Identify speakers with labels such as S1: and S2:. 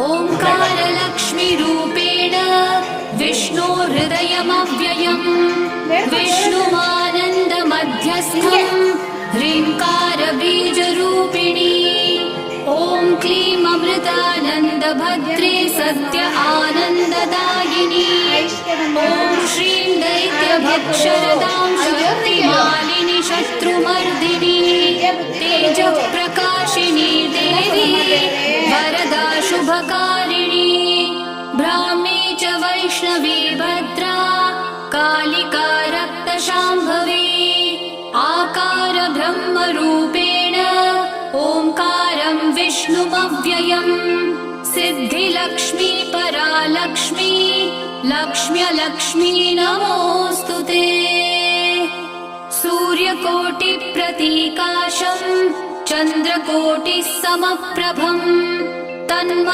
S1: ओंकारलक्ष्मीरूपेण विष्णोर्हृदयमव्ययम् विष्णुमानन्दमध्यस्थम् ह्रीङ्कारबीजरूपिणी ॐ क्लीं अमृतानन्दभद्रे सत्य आनन्ददायिनी ॐ श्रीं दैत्यभक्षरदां शक्तिमालिनी शत्रुमर्दिनी तेजःप्रकाशिनी देवी वरदा शुभकारिणी ब्राह्मी च वैष्णवी भद्रा कालिका रक्तशाम्भवी आकार ब्रह्मरूपेण ओंकारं विष्णुमव्ययम् सिद्धिलक्ष्मी परालक्ष्मी लक्ष्म्यलक्ष्मी नमोऽस्तुते सूर्यकोटिप्रतीकाशं चन्द्रकोटिसमप्रभं तन्म